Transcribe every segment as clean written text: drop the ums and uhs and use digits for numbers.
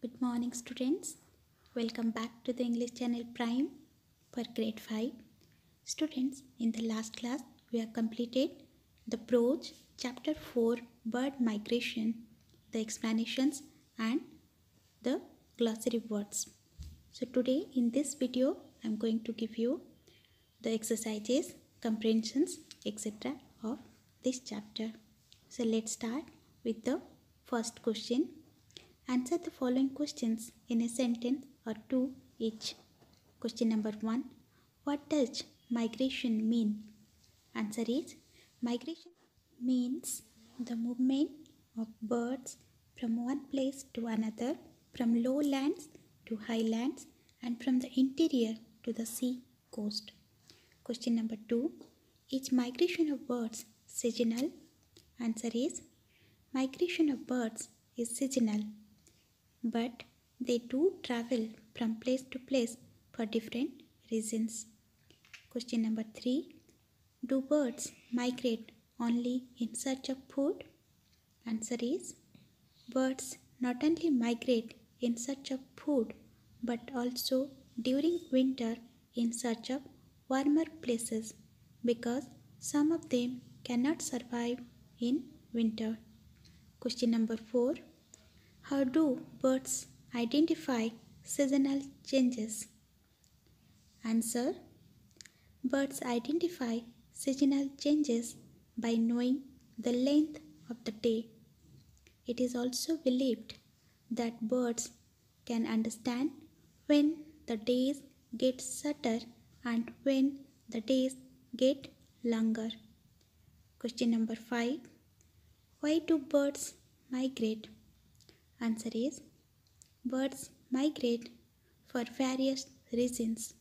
Good morning students. Welcome back to the English channel Prime for grade 5. Students, in the last class we have completed the prose chapter 4 bird migration, the explanations and the glossary words. So today in this video I am going to give you the exercises, comprehensions, etc. of this chapter. So let's start with the first question. Answer the following questions in a sentence or two each. Question number 1. What does migration mean? Answer is, migration means the movement of birds from one place to another, from lowlands to highlands, and from the interior to the sea coast. Question number 2. Is migration of birds seasonal? Answer is, migration of birds is seasonal, but they do travel from place to place for different reasons. Question number 3. Do birds migrate only in search of food? Answer is, birds not only migrate in search of food but also during winter in search of warmer places, because some of them cannot survive in winter. Question number 4. How do birds identify seasonal changes? Answer. Birds identify seasonal changes by knowing the length of the day. It is also believed that birds can understand when the days get shorter and when the days get longer. Question number 5. Why do birds migrate? Answer is, birds migrate for various reasons.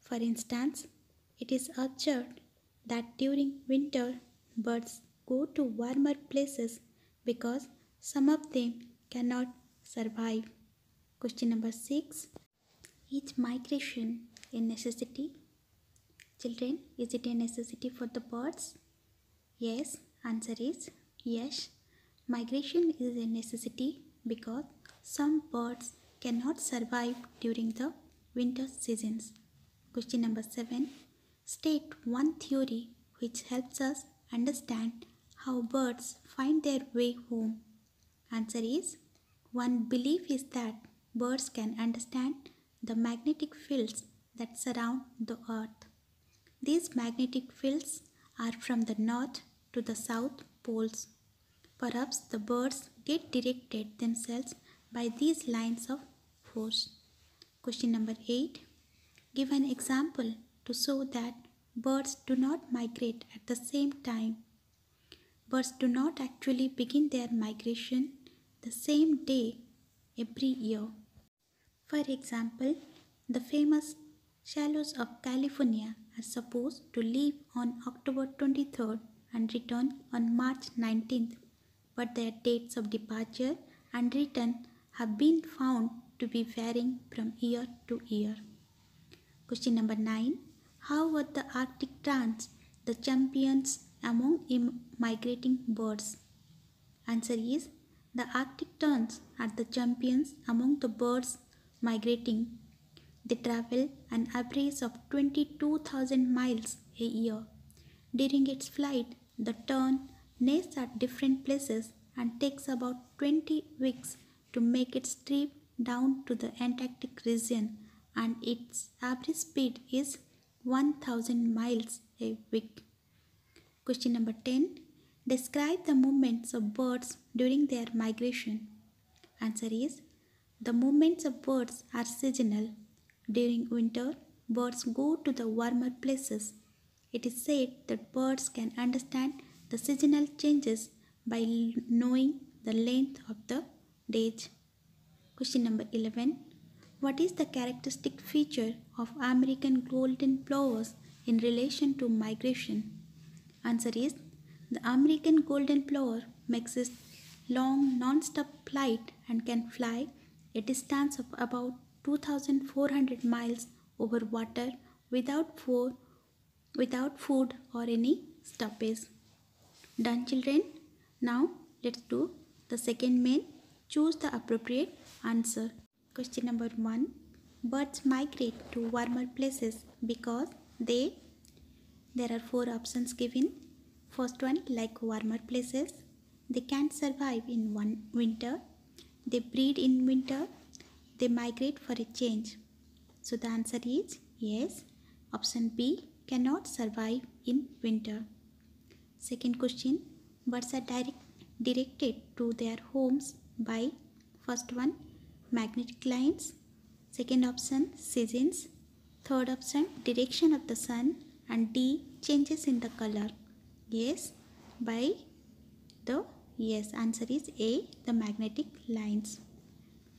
For instance, it is observed that during winter birds go to warmer places because some of them cannot survive. Question number 6. Is migration a necessity? Children, is it a necessity for the birds? Yes. Answer is yes. Migration is a necessity because some birds cannot survive during the winter seasons. Question number 7. State one theory which helps us understand how birds find their way home. Answer is, one belief is that birds can understand the magnetic fields that surround the earth. These magnetic fields are from the north to the south poles. Perhaps the birds get directed themselves by these lines of force. Question number 8. Give an example to show that birds do not migrate at the same time. Birds do not actually begin their migration the same day every year. For example, the famous swallows of California are supposed to leave on October 23rd and return on March 19th. But their dates of departure and return have been found to be varying from year to year. Question number 9. How were the Arctic Terns the champions among migrating birds? Answer is, the Arctic Terns are the champions among the birds migrating. They travel an average of 22,000 miles a year. During its flight, the tern nests at different places and takes about 20 weeks to make its trip down to the Antarctic region, and its average speed is 1,000 miles a week. Question number 10. Describe the movements of birds during their migration. Answer is, the movements of birds are seasonal. During winter, birds go to the warmer places. It is said that birds can understand the seasonal changes by knowing the length of the days. Question number 11. What is the characteristic feature of American Golden Plovers in relation to migration? Answer is, the American Golden Plover makes a long non-stop flight and can fly a distance of about 2,400 miles over water without food or any stoppage. Done, children? Now let's do the second main. Choose the appropriate Answer. Question number 1. Birds migrate to warmer places because there are 4 options given. First one, like warmer places. They can survive in winter. They breed in winter. They migrate for a change. So the answer is yes. Option B, cannot survive in winter. Second question, birds are directed to their homes by first one, magnetic lines. Second option, seasons. Third option, direction of the sun. And D, changes in the color. Yes, by the yes, answer is A, the magnetic lines.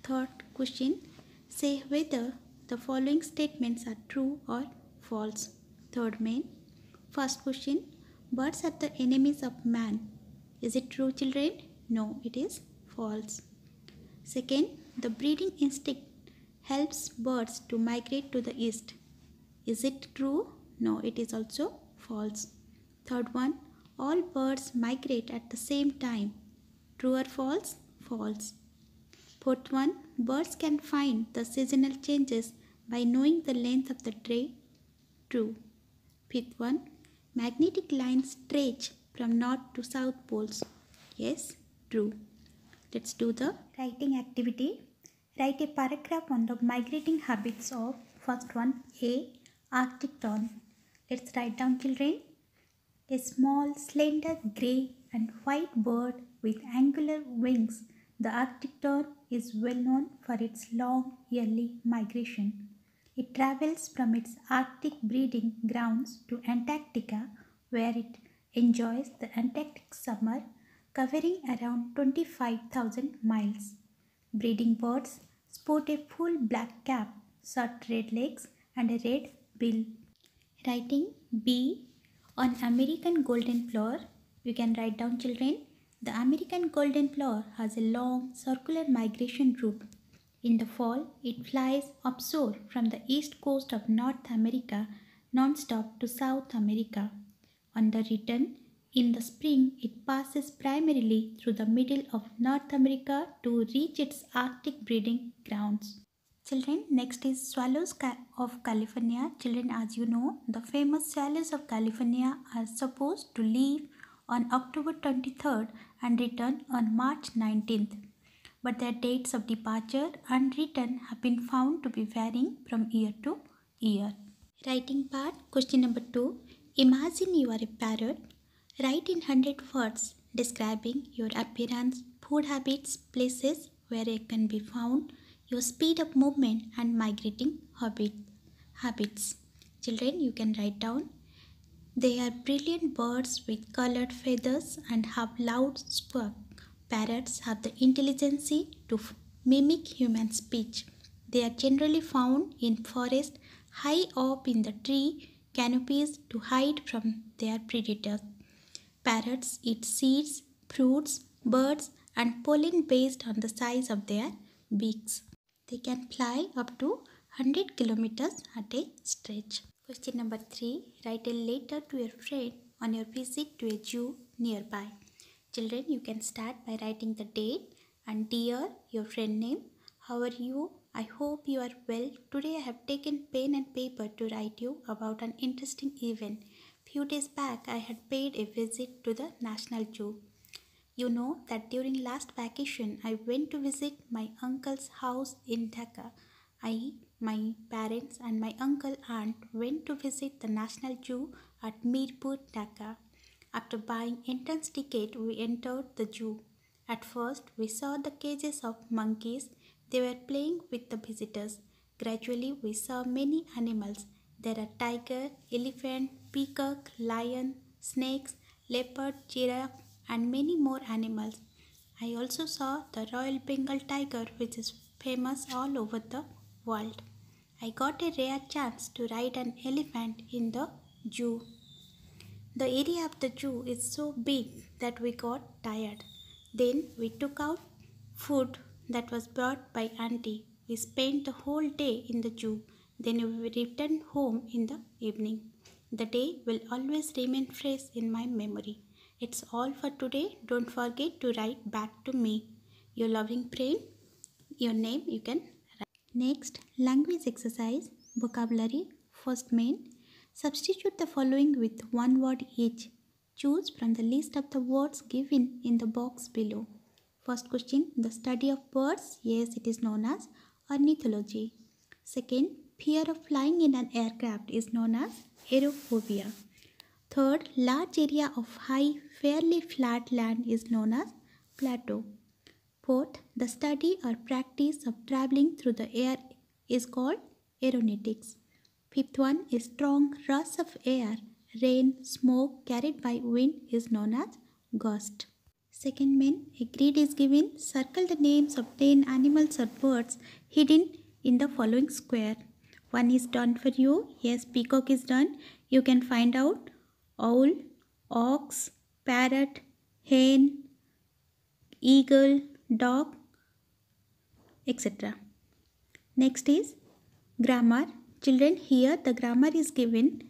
Third question, say whether the following statements are true or false. Third main. First question, birds are the enemies of man. Is it true, children? No, it is false. Second, the breeding instinct helps birds to migrate to the east. Is it true? No, it is also false. Third one, all birds migrate at the same time. True or false? False. Fourth one, birds can find the seasonal changes by knowing the length of the day. True. Fifth one, magnetic lines stretch from north to south poles. Yes, true. Let's do the writing activity. Write a paragraph on the migrating habits of first one, A, Arctic Tern. Let's write down, children. A small, slender, grey and white bird with angular wings, the Arctic Tern is well known for its long yearly migration. It travels from its Arctic breeding grounds to Antarctica, where it enjoys the Antarctic summer, covering around 25,000 miles. Breeding birds sport a full black cap, short red legs, and a red bill. Writing B on American Golden Plover, you can write down, children. The American Golden Plover has a long circular migration route. In the fall, it flies offshore from the east coast of North America non-stop to South America. On the return, in the spring, it passes primarily through the middle of North America to reach its Arctic breeding grounds. Children, next is swallows of California. Children, as you know, the famous swallows of California are supposed to leave on October 23rd and return on March 19th. But their dates of departure and return have been found to be varying from year to year. Writing part, question number 2. Imagine you are a parrot. Write in 100 words describing your appearance, food habits, places where it can be found, your speed of movement and migrating habits. Children, you can write down. They are brilliant birds with colored feathers and have loud squawk. Parrots have the intelligence to mimic human speech. They are generally found in forests high up in the tree canopies to hide from their predators. Parrots eat seeds, fruits, birds, and pollen based on the size of their beaks. They can fly up to 100 kilometers at a stretch. Question number 3. Write a letter to your friend on your visit to a zoo nearby. Children, you can start by writing the date and dear, your friend name. How are you? I hope you are well. Today I have taken pen and paper to write you about an interesting event. Few days back I had paid a visit to the National Zoo. You know that during last vacation I went to visit my uncle's house in Dhaka. My parents and my uncle aunt went to visit the National Zoo at Mirpur, Dhaka. After buying entrance ticket, we entered the zoo. At first, we saw the cages of monkeys. They were playing with the visitors. Gradually, we saw many animals. There are tiger, elephant, peacock, lion, snakes, leopard, giraffe, and many more animals. I also saw the Royal Bengal tiger, which is famous all over the world. I got a rare chance to ride an elephant in the zoo. The area of the zoo is so big that we got tired. Then we took out food that was brought by auntie. We spent the whole day in the zoo. Then we returned home in the evening. The day will always remain fresh in my memory. It's all for today. Don't forget to write back to me. Your loving friend, your name you can write. Next, language exercise, vocabulary. First main, substitute the following with one word each. Choose from the list of the words given in the box below. First question, the study of birds. Yes, it is known as ornithology. Second, fear of flying in an aircraft is known as aerophobia. Third, large area of high, fairly flat land is known as plateau. Fourth, the study or practice of traveling through the air is called aeronautics. Fifth one is strong rush of air, rain, smoke carried by wind is known as gust. Second main, a grid is given. Circle the names of 10 animals or birds hidden in the following square. One is done for you. Yes, peacock is done. You can find out owl, ox, parrot, hen, eagle, dog, etc. Next is grammar. Children, here the grammar is given.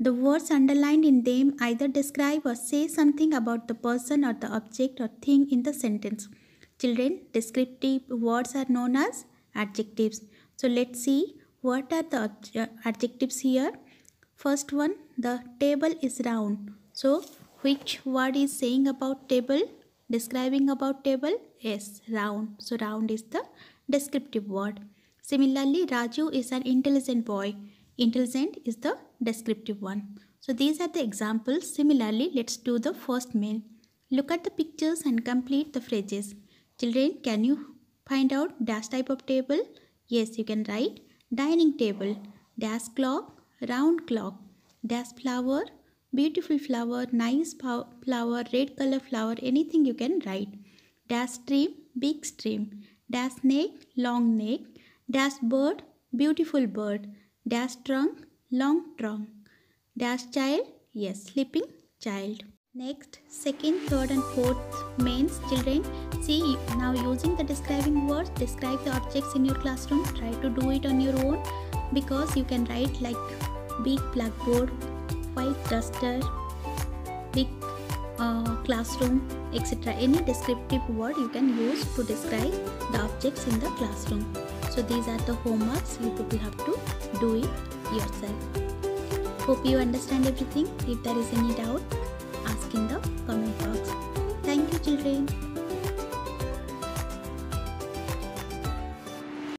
The words underlined in them either describe or say something about the person or the object or thing in the sentence. Children, descriptive words are known as adjectives. So let's see what are the adjectives here. First one, the table is round. So which word is saying about table? Describing about table? Yes, round. So round is the descriptive word. Similarly, Raju is an intelligent boy. Intelligent is the descriptive one. So these are the examples. Similarly, let's do the first main. Look at the pictures and complete the phrases. Children, can you find out dash type of table? Yes, you can write dining table, dash clock, round clock, dash flower, beautiful flower, nice flower, red color flower, anything you can write. Dash stream, big stream, dash neck, long neck, dash bird, beautiful bird, dash trunk, long trunk, dash child, yes, sleeping child. Next, second, third and fourth mains. Children, see, now using the describing words, describe the objects in your classroom. Try to do it on your own because you can write like big blackboard, white duster, big classroom, etc. Any descriptive word you can use to describe the objects in the classroom. So these are the homeworks. You people have to do it yourself. Hope you understand everything. If there is any doubt, ask in the comment box. Thank you, children.